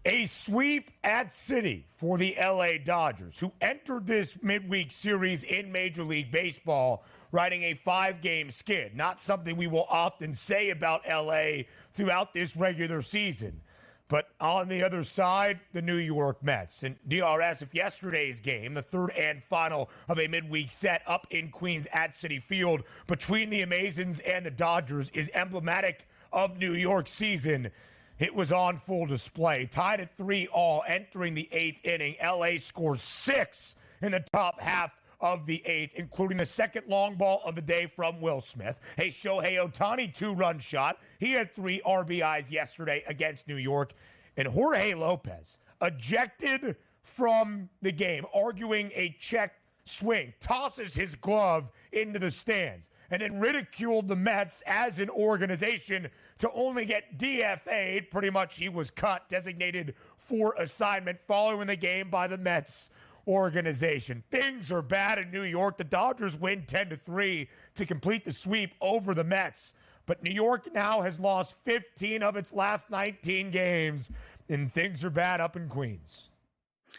A sweep at City for the LA Dodgers, who entered this midweek series in Major League Baseball riding a 5-game skid. Not something we will often say about LA throughout this regular season. But on the other side, the New York Mets. And DRS, if yesterday's game, the third and final of a midweek set up in Queens at Citi Field between the Amazons and the Dodgers is emblematic of New York's season, it was on full display. Tied at 3-all entering the 8th inning. LA scores 6 in the top half of the 8th, including the second long ball of the day from Will Smith. A Shohei Ohtani 2-run shot. He had 3 RBIs yesterday against New York. And Jorge Lopez, ejected from the game, arguing a check swing, tosses his glove into the stands, and then ridiculed the Mets as an organization to only get DFA'd. Pretty much he was cut, designated for assignment following the game by the Mets organization. Things are bad in New York. The Dodgers win 10-3 to complete the sweep over the Mets. But New York now has lost 15 of its last 19 games, and things are bad up in Queens.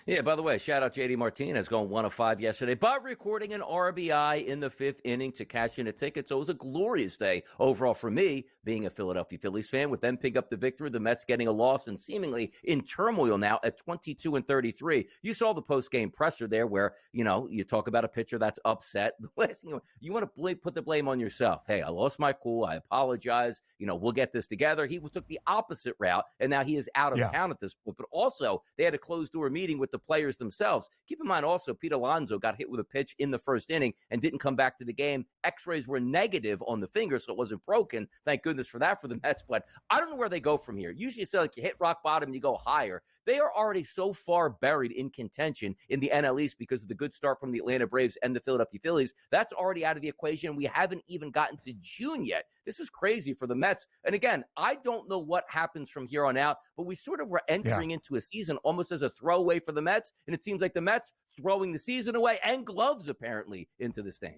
Yeah, by the way, shout out JD Martinez going 1 of 5 yesterday, but recording an RBI in the 5th inning to cash in a ticket. So it was a glorious day overall for me, being a Philadelphia Phillies fan, with them pick up the victory, the Mets getting a loss and seemingly in turmoil now at 22-33. You saw the post-game presser there where, you talk about a pitcher that's upset. The last thing you want to put the blame on yourself. Hey, I lost my cool. I apologize. We'll get this together. He took the opposite route, and now he is out of town at this point. But also, they had a closed-door meeting with the players themselves. Keep in mind also, Pete Alonso got hit with a pitch in the 1st inning and didn't come back to the game. X-rays were negative on the finger, so it wasn't broken. Thank goodness for that for the Mets. But I don't know where they go from here. Usually it's like you hit rock bottom and you go higher. They are already so far buried in contention in the NL East because of the good start from the Atlanta Braves and the Philadelphia Phillies. That's already out of the equation. We haven't even gotten to June yet. This is crazy for the Mets. And again, I don't know what happens from here on out, but we sort of were entering into a season almost as a throwaway for the Mets. And it seems like the Mets throwing the season away and gloves apparently into the stands.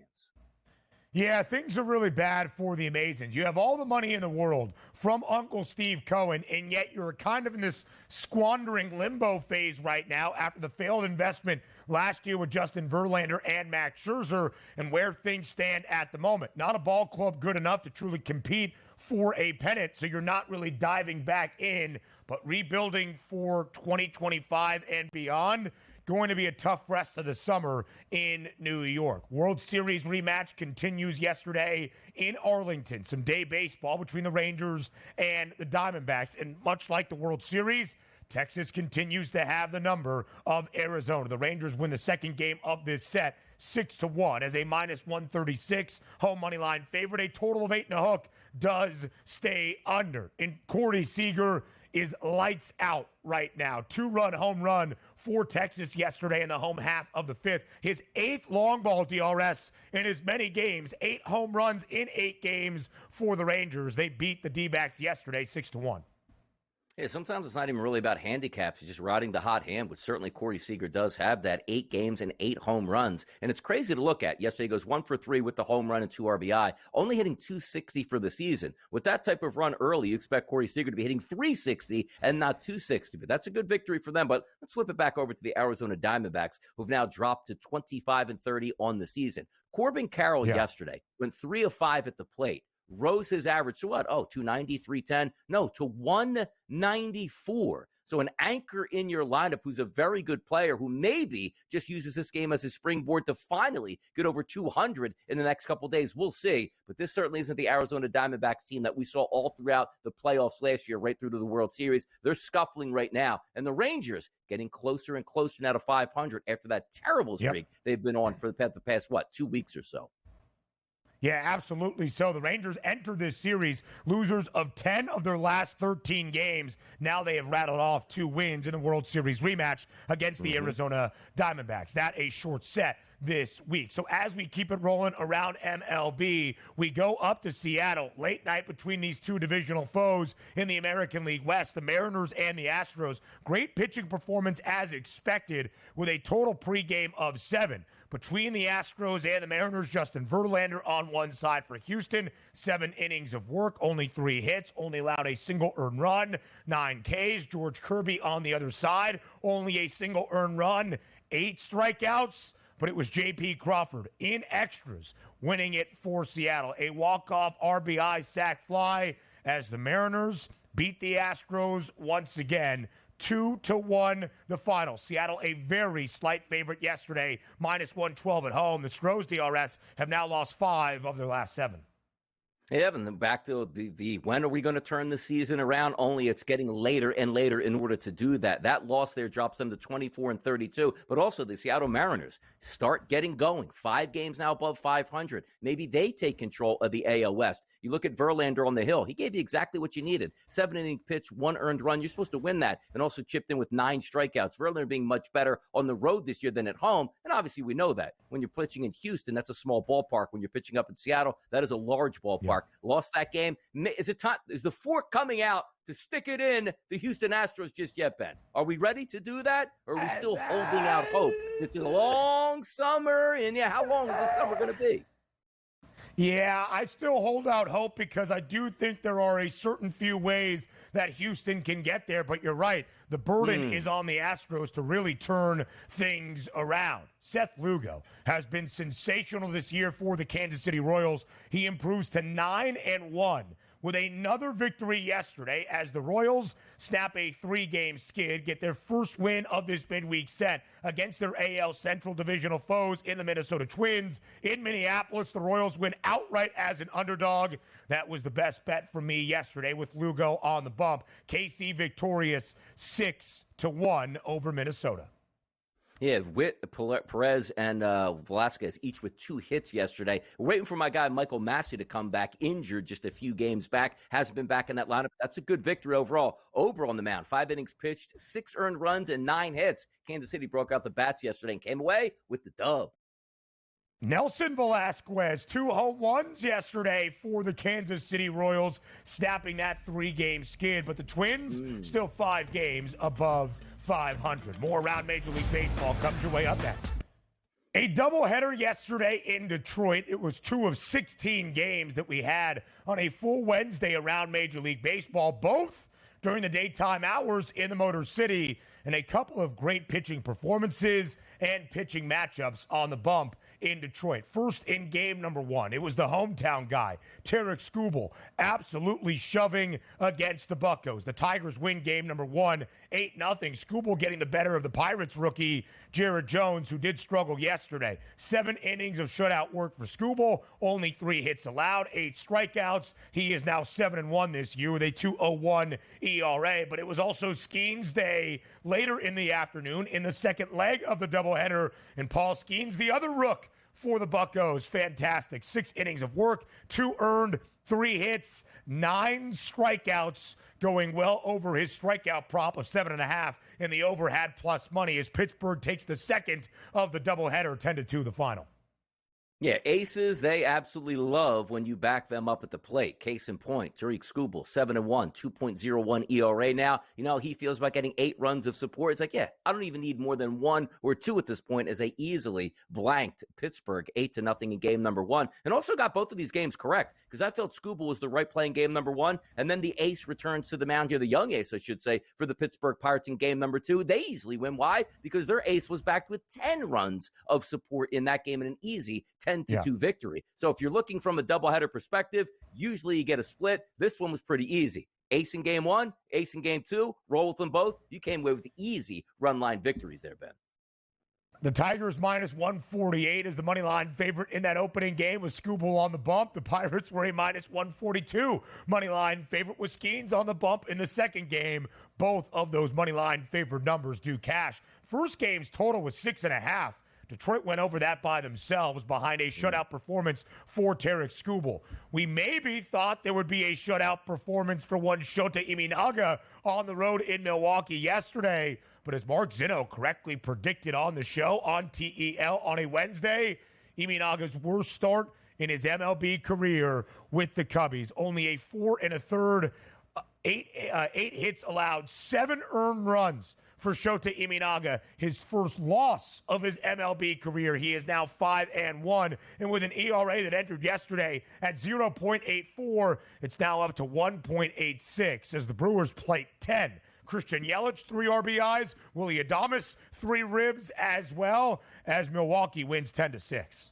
Yeah, things are really bad for the Amazons. You have all the money in the world from Uncle Steve Cohen, and yet you're kind of in this squandering limbo phase right now after the failed investment last year with Justin Verlander and Max Scherzer, and where things stand at the moment. Not a ball club good enough to truly compete for a pennant, so you're not really diving back in, but rebuilding for 2025 and beyond. Going to be a tough rest of the summer in New York. World Series rematch continues yesterday in Arlington. Some day baseball between the Rangers and the Diamondbacks. And much like the World Series, Texas continues to have the number of Arizona. The Rangers win the second game of this set 6-1 as a minus 136 home money line favorite. A total of 8.5 does stay under. And Corey Seager is lights out right now. 2-run home run for Texas yesterday in the home half of the 5th. His 8th long ball DRS in as many games. 8 home runs in 8 games for the Rangers. They beat the D-backs yesterday 6-1. Yeah, sometimes it's not even really about handicaps. It's just riding the hot hand, which certainly Corey Seager does have, that 8 games and 8 home runs. And it's crazy to look at. Yesterday he goes 1 for 3 with the home run and 2 RBI, only hitting 260 for the season. With that type of run early, you expect Corey Seager to be hitting 360 and not 260. But that's a good victory for them. But let's flip it back over to the Arizona Diamondbacks, who've now dropped to 25-30 on the season. Corbin Carroll yesterday went 3 of 5 at the plate. Rose his average to what? 290, 310? No, to 194. So an anchor in your lineup who's a very good player who maybe just uses this game as a springboard to finally get over 200 in the next couple of days. We'll see. But this certainly isn't the Arizona Diamondbacks team that we saw all throughout the playoffs last year, right through to the World Series. They're scuffling right now. And the Rangers getting closer and closer now to 500 after that terrible streak they've been on for the past 2 weeks or so. Yeah, absolutely. So the Rangers enter this series losers of 10 of their last 13 games. Now they have rattled off 2 wins in the World Series rematch against the Arizona Diamondbacks. That a short set. this week. So as we keep it rolling around MLB, we go up to Seattle. Late night between these two divisional foes in the American League West, the Mariners and the Astros. Great pitching performance as expected with a total pregame of 7. Between the Astros and the Mariners, Justin Verlander on one side for Houston. 7 innings of work, only 3 hits, only allowed a single earned run, 9 Ks. George Kirby on the other side, only a single earned run, 8 strikeouts. But it was J.P. Crawford in extras winning it for Seattle. A walk-off RBI sac fly as the Mariners beat the Astros once again. 2-1 the final. Seattle a very slight favorite yesterday, -112 at home. The Astros DRS have now lost 5 of their last 7. Yeah, and then back to the when are we going to turn the season around? Only it's getting later and later in order to do that. That loss there drops them to 24-32. But also the Seattle Mariners start getting going. 5 games now above 500. Maybe they take control of the AL West. You look at Verlander on the hill. He gave you exactly what you needed. 7-inning pitch, 1 earned run. You're supposed to win that. And also chipped in with 9 strikeouts. Verlander being much better on the road this year than at home. And obviously we know that. When you're pitching in Houston, that's a small ballpark. When you're pitching up in Seattle, that is a large ballpark. Yeah. Lost that game. Is it time? Is the fork coming out to stick it in the Houston Astros just yet, Ben? Are we ready to do that? Or are we still holding out hope? It's a long summer. And yeah, how long is the summer going to be? Yeah, I still hold out hope because I do think there are a certain few ways that Houston can get there. But you're right. The burden is on the Astros to really turn things around. Seth Lugo has been sensational this year for the Kansas City Royals. He improves to 9-1 with another victory yesterday as the Royals snap a 3-game skid, get their first win of this midweek set against their AL Central divisional foes in the Minnesota Twins. In Minneapolis, the Royals win outright as an underdog. That was the best bet for me yesterday with Lugo on the bump. KC victorious 6-1 over Minnesota. Yeah, Witt, Perez, and Velasquez each with 2 hits yesterday. We're waiting for my guy Michael Massey to come back, injured just a few games back. Hasn't been back in that lineup. That's a good victory overall. Ober on the mound, 5 innings pitched, 6 earned runs, and 9 hits. Kansas City broke out the bats yesterday and came away with the dub. Nelson Velasquez, 2 home runs yesterday for the Kansas City Royals, snapping that 3-game skid. But the Twins still 5 games above 500. More around Major League Baseball comes your way up next. A doubleheader yesterday in Detroit. It was 2 of 16 games that we had on a full Wednesday around Major League Baseball, both during the daytime hours in the Motor City, and a couple of great pitching performances and pitching matchups on the bump in Detroit. First in game number 1, it was the hometown guy, Tarik Skubal, absolutely shoving against the Buccos. The Tigers win game number 1, 8-0. Skubal getting the better of the Pirates rookie, Jared Jones, who did struggle yesterday. 7 innings of shutout work for Skubal, only 3 hits allowed, 8 strikeouts. He is now 7-1 this year with a 2.01 ERA. But it was also Skenes Day later in the afternoon in the second leg of the doubleheader, and Paul Skenes, the other rook for the Buccos, fantastic. 6 innings of work, 2 earned, 3 hits, 9 strikeouts, going well over his strikeout prop of 7.5 in the over had plus money as Pittsburgh takes the second of the doubleheader, 10-2 the final. Yeah, aces, they absolutely love when you back them up at the plate. Case in point, Tarik Skubal, 7-1, 2.01 ERA now. You know, he feels about getting 8 runs of support. It's like, yeah, I don't even need more than 1 or 2 at this point as they easily blanked Pittsburgh 8-0 in game number 1. And also got both of these games correct because I felt Skubal was the right play in game number 1. And then the ace returns to the mound here, the young ace, I should say, for the Pittsburgh Pirates in game number 2. They easily win. Why? Because their ace was backed with 10 runs of support in that game in an easy 10-2 victory. So if you're looking from a doubleheader perspective, usually you get a split. This one was pretty easy. Ace in game 1, ace in game 2, roll with them both. You came away with easy run line victories there, Ben. The Tigers -148 is the money line favorite in that opening game with Skubal on the bump. The Pirates were a -142 money line favorite with Skenes on the bump in the second game. Both of those money line favored numbers do cash. First game's total was 6.5. Detroit went over that by themselves behind a shutout performance for Tarik Skubal. We maybe thought there would be a shutout performance for one Shota Iminaga on the road in Milwaukee yesterday, But as Mark Zinno correctly predicted on the show on TEL on a Wednesday, Iminaga's worst start in his MLB career with the Cubbies. Only a 4 1/3, eight hits allowed, 7 earned runs for Shota Iminaga, his first loss of his MLB career. He is now 5-1, and with an ERA that entered yesterday at 0.84, it's now up to 1.86 as the Brewers plate 10. Christian Yelich, 3 RBIs. Willy Adames, 3 ribs as well, as Milwaukee wins 10-6.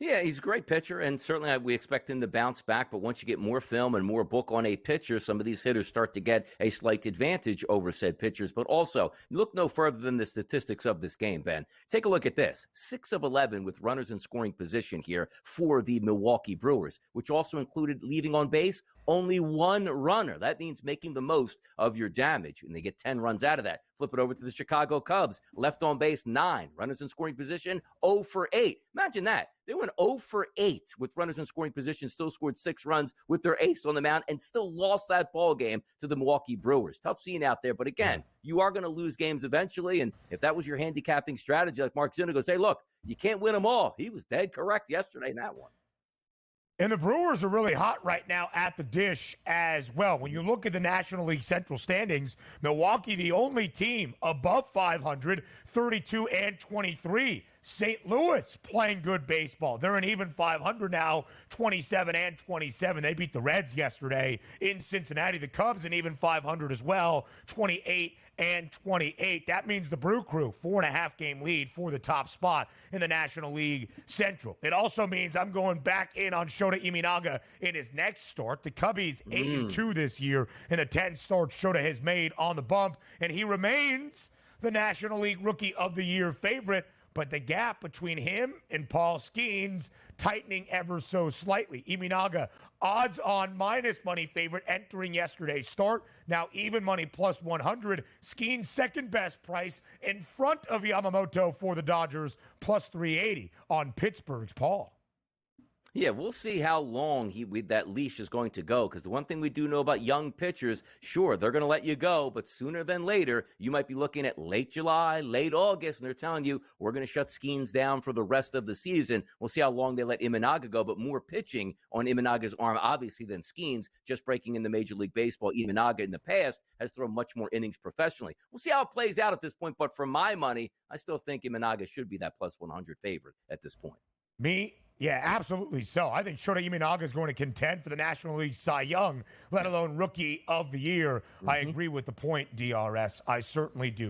Yeah, he's a great pitcher, and certainly we expect him to bounce back. But once you get more film and more book on a pitcher, some of these hitters start to get a slight advantage over said pitchers. But also, look no further than the statistics of this game, Ben. Take a look at this. 6 of 11 with runners in scoring position here for the Milwaukee Brewers, which also included leaving on base only 1 runner. That means making the most of your damage, and they get 10 runs out of that. Flip it over to the Chicago Cubs. Left on base, 9. Runners in scoring position, 0 for 8. Imagine that. They went 0 for 8 with runners in scoring position, still scored 6 runs with their ace on the mound, and still lost that ball game to the Milwaukee Brewers. Tough scene out there, but again, you are going to lose games eventually, and if that was your handicapping strategy, like Mark Zinno goes, hey, look, you can't win them all. He was dead correct yesterday in that one. And the Brewers are really hot right now at the dish as well. When you look at the National League Central standings, Milwaukee, the only team above 500, 32-23. St. Louis playing good baseball. They're an even 500 now, 27-27. They beat the Reds yesterday in Cincinnati. The Cubs an even 500 as well, 28-28. That means the Brew Crew, 4.5-game lead for the top spot in the National League Central. It also means I'm going back in on Shota Iminaga in his next start. The Cubbies 8-2 this year in the 10 starts Shota has made on the bump, and he remains the National League Rookie of the Year favorite. But the gap between him and Paul Skenes tightening ever so slightly. Iminaga, odds on minus money favorite entering yesterday's start. Now even money plus 100. Skenes second best price in front of Yamamoto for the Dodgers, plus 380 on Pittsburgh's Paul. Yeah, we'll see how long that leash is going to go, because the one thing we do know about young pitchers, sure, they're going to let you go, but sooner than later, you might be looking at late July, late August, and they're telling you, we're going to shut Skenes down for the rest of the season. We'll see how long they let Iminaga go, but more pitching on Iminaga's arm, obviously, than Skenes. Just breaking into Major League Baseball, Iminaga in the past has thrown much more innings professionally. We'll see how it plays out at this point, but for my money, I still think Iminaga should be that plus 100 favorite at this point. Yeah, absolutely so. I think Shota Iminaga is going to contend for the National League Cy Young, let alone Rookie of the Year. I agree with the point, DRS. I certainly do.